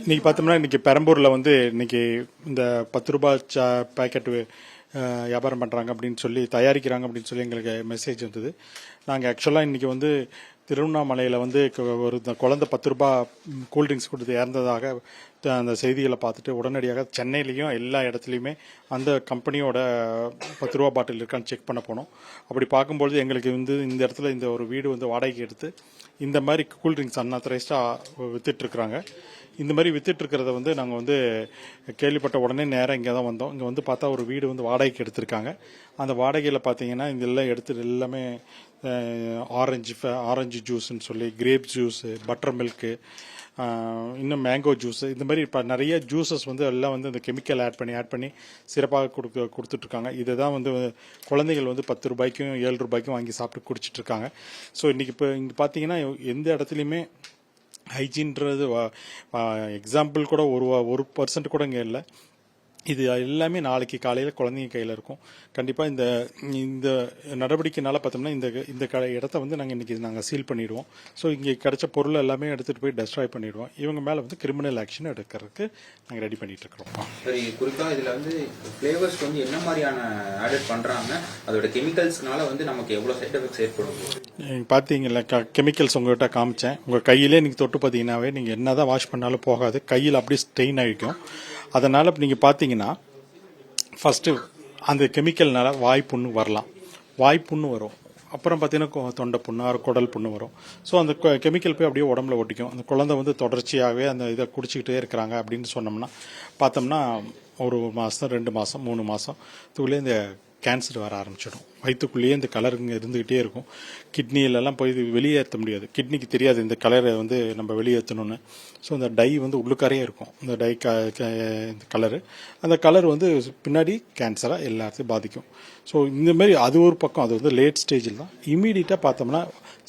இன்றைக்கி பார்த்தோம்னா இன்றைக்கி பெரம்பூரில் வந்து இன்றைக்கி இந்த 10 ரூபாய் பேக்கெட்டு வியாபாரம் பண்ணுறாங்க அப்படின்னு சொல்லி தயாரிக்கிறாங்க அப்படின்னு சொல்லி எங்களுக்கு மெசேஜ் வந்தது. நாங்கள் ஆக்சுவலாக இன்றைக்கி வந்து திருவண்ணாமலையில் வந்து ஒரு குழந்தை 10 ரூபா கூல்ட்ரிங்க்ஸ் கொடுத்து இறந்ததாக அந்த செய்திகளை பார்த்துட்டு உடனடியாக சென்னையிலையும் எல்லா இடத்துலையுமே அந்த கம்பெனியோட 10 ரூபா பாட்டில் இருக்கான்னு செக் பண்ண போனோம். அப்படி பார்க்கும்பொழுது எங்களுக்கு வந்து இந்த இடத்துல இந்த ஒரு வீடு வந்து வாடகைக்கு எடுத்து இந்த மாதிரி கூல்ட்ரிங்க்ஸ் அன்ஆத்தரைஸ்டாக வித்துட்ருக்குறாங்க. இந்த மாதிரி வித்துட்ருக்கிறத வந்து நாங்கள் வந்து கேள்விப்பட்ட உடனே நேராக இங்கே தான் வந்தோம். இங்கே வந்து பார்த்தா ஒரு வீடு வந்து வாடகைக்கு எடுத்திருக்காங்க. அந்த வாடகையில் பார்த்தீங்கன்னா இதெல்லாம் எடுத்துட்டு எல்லாமே ஆரஞ்சு ஜூஸ்ன்னு சொல்லி கிரேப் ஜூஸு, பட்டர் மில்க்கு, இன்னும் மேங்கோ ஜூஸு, இந்த மாதிரி இப்போ நிறைய ஜூஸஸ் வந்து எல்லாம் வந்து இந்த கெமிக்கல் ஆட் பண்ணி சிறப்பாக கொடுத்துட்ருக்காங்க. இதை தான் வந்து குழந்தைகள் வந்து 10 ரூபாய்க்கும் 7 ரூபாய்க்கும் வாங்கி சாப்பிட்டு குடிச்சிட்ருக்காங்க. ஸோ இன்றைக்கி இப்போ இங்கே பார்த்தீங்கன்னா எந்த இடத்துலையுமே ஹைஜீன்றது எக்ஸாம்பிள் கூட 1% கூட இங்கே இல்லை. இது எல்லாமே நாளைக்கு காலையில் குழந்தைங்க கையில் இருக்கும். கண்டிப்பாக இந்த நடவடிக்கைனால பார்த்தோம்னா இந்த இடத்த வந்து நாங்கள் சீல் பண்ணிடுவோம். ஸோ இங்கே கிடைச்ச பொருள் எல்லாமே எடுத்துகிட்டு போய் டெஸ்ட்ராய் பண்ணிடுவோம். இவங்க மேலே வந்து கிரிமினல் ஆக்ஷன் எடுக்கிறதுக்கு நாங்கள் ரெடி பண்ணிட்டு இருக்கிறோம். சரி, குறிப்பாக இதில் வந்து ஃப்ளேவர்ஸ் வந்து என்ன மாதிரியான ஆட் பண்ணுறாங்க, அதோட கெமிக்கல்ஸ்னால வந்து நமக்கு எவ்வளோ சைட் எஃபெக்ட்ஸ் ஏற்படும் பார்த்தீங்கல்ல, கெமிக்கல்ஸ் உங்கள்கிட்ட காமிச்சேன். உங்கள் கையிலே நீங்கள் தொட்டு பார்த்தீங்கன்னாவே நீங்கள் என்ன தான் வாஷ் பண்ணாலும் போகாது, கையில் அப்படியே ஸ்டெயின் ஆகிக்கும். அதனால் இப்போ நீங்கள் பார்த்தீங்கன்னா ஃபஸ்ட்டு அந்த கெமிக்கல்னால வாய்ப்புண்ணு வரலாம், வாய்ப்புண்ணு வரும். அப்புறம் பார்த்தீங்கன்னா தொண்டை புண்ணு, குடல் புண்ணு வரும். ஸோ அந்த கெமிக்கல் போய் அப்படியே உடம்புல ஒட்டிக்கும். அந்த குழந்தை வந்து தொடர்ச்சியாகவே அந்த இதை குடிச்சிக்கிட்டே இருக்கிறாங்க அப்படின்னு சொன்னோம்னா பார்த்தோம்னா 1 மாதம் 2 மாதம் 3 மாதம் இதுக்குள்ளே இந்த கேன்சர் வர ஆரம்பிச்சிடும். வயிற்றுக்குள்ளேயே இந்த கலருங்க இருந்துக்கிட்டே இருக்கும். கிட்னியிலலாம் போய் வெளியேற்ற முடியாது. கிட்னிக்கு தெரியாது இந்த கலரை வந்து நம்ம வெளியேற்றணும்னு. ஸோ அந்த டை வந்து உள்ளுக்காரையே இருக்கும். இந்த டை இந்த கலரு, அந்த கலர் வந்து பின்னாடி கேன்சராக எல்லாத்தையும் பாதிக்கும். ஸோ இந்தமாரி அது ஒரு பக்கம், அது வந்து லேட் ஸ்டேஜில் தான். இமீடியட்டாக பார்த்தோம்னா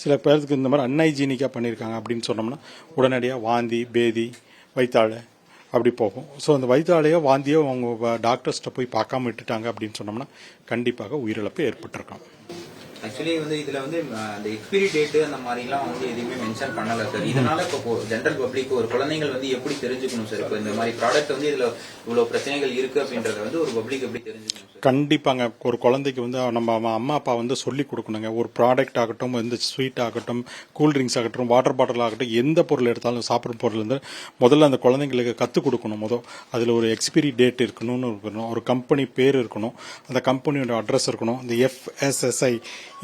சில பேருக்கு இந்த மாதிரி அன்ஹைஜீனிக்காக பண்ணியிருக்காங்க அப்படின்னு சொன்னோம்னா உடனடியாக வாந்தி, பேதி, வயிற்றாழை அப்படி போகும். ஸோ அந்த வயிற்றாலையோ வாந்தியோ அவங்க டாக்டர்ஸ்கிட்ட போய் பார்க்காம விட்டுட்டாங்க அப்படின்னு சொன்னோம்னா கண்டிப்பாக உயிரிழப்பு ஏற்பட்டிருக்கும். ஆக்சுவலி வந்து இதுல வந்து அந்த எக்ஸ்பிரி டேட் அந்த மாதிரிலாம் வந்து எதுவுமே மென்ஷன் பண்ணல சார். இதனால இப்போ ஜென்ரல் பப்ளிக் ஒரு குழந்தைகள் வந்து எப்படி தெரிஞ்சுக்கணும் சார்? இப்போ இந்த மாதிரி ப்ராடக்ட் வந்து இதுல இவ்வளவு பிரச்சனைகள் இருக்கு அப்படின்றத வந்து ஒரு பப்ளிக் எப்படி தெரிஞ்சுக்கணும் சார்? கண்டிப்பாங்க. ஒரு குழந்தைக்கு வந்து நம்ம அம்மா அப்பா வந்து சொல்லி கொடுக்கணுங்க. ஒரு ப்ராடக்ட் ஆகட்டும், எந்த ஸ்வீட் ஆகட்டும், கூல்ட்ரிங்க்ஸ் ஆகட்டும், வாட்டர் பாட்டில் ஆகட்டும், எந்த பொருள் எடுத்தாலும் சாப்பிட்ற பொருள் வந்து முதல்ல அந்த குழந்தைங்களுக்கு கற்றுக் கொடுக்கணும். அதில் ஒரு எக்ஸ்பிரி டேட் இருக்கணும்னு இருக்கணும், ஒரு கம்பெனி பேர் இருக்கணும், அந்த கம்பெனியோட அட்ரஸ் இருக்கணும், இந்த FSSI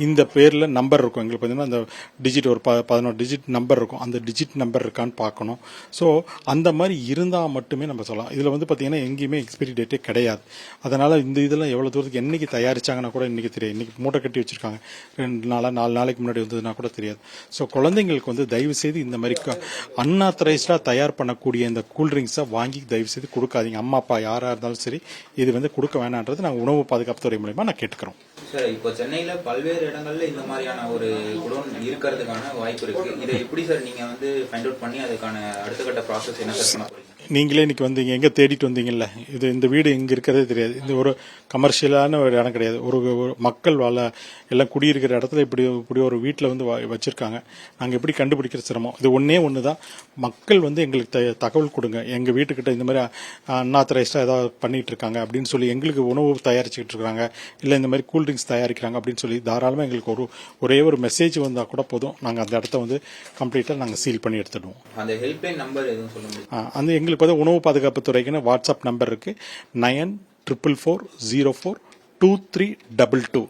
இந்த பேரில் நம்பர் இருக்கும். எங்களுக்கு பார்த்தீங்கன்னா அந்த டிஜிட் ஒரு 11 டிஜிட் நம்பர் இருக்கும். அந்த டிஜிட் நம்பர் இருக்கான்னு பார்க்கணும். ஸோ அந்த மாதிரி இருந்தால் மட்டுமே நம்ம சொல்லலாம். இதில் வந்து பார்த்தீங்கன்னா எங்கேயுமே எக்ஸ்பிரி டேட்டே கிடையாது. அதனால் இந்த இதெல்லாம் எவ்வளோ தூரத்துக்கு என்றைக்கு தயாரிச்சாங்கன்னா கூட இன்றைக்கி தெரியாது. இன்றைக்கி மூட்டை கட்டி வச்சுருக்காங்க, 2 நாளாக 4 நாளைக்கு முன்னாடி வந்ததுன்னா கூட தெரியாது. ஸோ குழந்தைங்களுக்கு வந்து தயவுசெய்து இந்த மாதிரி அன்ஆத்தரைஸ்டாக தயார் பண்ணக்கூடிய இந்த கூல்ட்ரிங்க்ஸை வாங்கி தயவுசெய்து கொடுக்காதீங்க. அம்மா அப்பா யாராக இருந்தாலும் சரி, இது வந்து கொடுக்க வேணான்றது நாங்கள் உணவு பாதுகாப்பு துறை மூலமா நான் கேட்டுக்கிறோம். சார், இப்போ சென்னையில பல்வேறு இடங்கள்ல இந்த மாதிரியான ஒரு குடோன் இருக்கிறதுக்கான வாய்ப்பு இருக்கு. இதை எப்படி சார் நீங்க வந்து ஃபைண்ட் அவுட் பண்ணி அதுக்கான அடுத்த கட்ட ப்ராசஸ் என்ன சார் பண்ண போறீங்க? நீங்களே இன்னைக்கு வந்தீங்க, எங்கே தேடிட்டு வந்தீங்கல்ல, இந்த வீடு எங்கே இருக்கிறதே தெரியாது. இது ஒரு கமர்ஷியலான ஒரு இடம் கிடையாது. ஒரு மக்கள் எல்லாம் குடியிருக்கிற இடத்துல இப்படி ஒரு வீட்டில் வந்து வச்சுருக்காங்க. நாங்கள் எப்படி கண்டுபிடிக்கிற சிரமம். இது ஒன்று தான். மக்கள் வந்து எங்களுக்கு தகவல் கொடுங்க. எங்கள் வீட்டுக்கிட்ட இந்த மாதிரி அன்ஆத்தரைஸ்டாக ஏதாவது பண்ணிட்டு இருக்காங்க அப்படின்னு சொல்லி, எங்களுக்கு உணவு தயாரிச்சுக்கிட்டு இருக்காங்க, இல்லை இந்த மாதிரி கூல்ட்ரிங்க்ஸ் தயாரிக்கிறாங்க அப்படின்னு சொல்லி தாராளமாக எங்களுக்கு ஒரே ஒரு மெசேஜ் வந்தால் கூட போதும். நாங்கள் அந்த இடத்த வந்து கம்ப்ளீட்டாக நாங்கள் சீல் பண்ணி எடுத்துடுவோம். அந்த ஹெல்ப்லைன் நம்பர் எதுவும் சொல்ல முடியும்? அந்த எங்களுக்கு உணவு பாதுகாப்பு துறைக்குன்னு வாட்ஸ்அப் நம்பர் இருக்கு, 9444042322.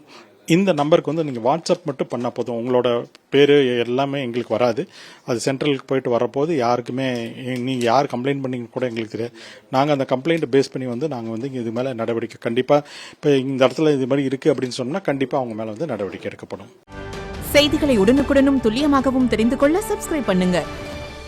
இந்த நம்பருக்கு வந்து நீங்கள் வாட்ஸ்அப் மட்டும் பண்ணால் போதும். உங்களோட பேர் எல்லாமே எங்களுக்கு வராது. அது சென்ட்ரலுக்கு போயிட்டு வரப்போது யாருக்குமே நீங்கள் யார் கம்ப்ளைண்ட் பண்ணிங்க கூட எங்களுக்கு தெரியாது. நாங்கள் அந்த கம்ப்ளைண்ட்டை பேஸ் பண்ணி வந்து நாங்கள் வந்து இது மேலே நடவடிக்கை கண்டிப்பாக, இப்போ இந்த இடத்துல இது மாதிரி இருக்குது அப்படின்னு சொன்னால் கண்டிப்பாக அவங்க மேலே வந்து நடவடிக்கை எடுக்கப்படும். செய்திகளை உடனுக்குடனும் துல்லியமாகவும் தெரிந்து கொள்ள சப்ஸ்கிரைப் பண்ணுங்க.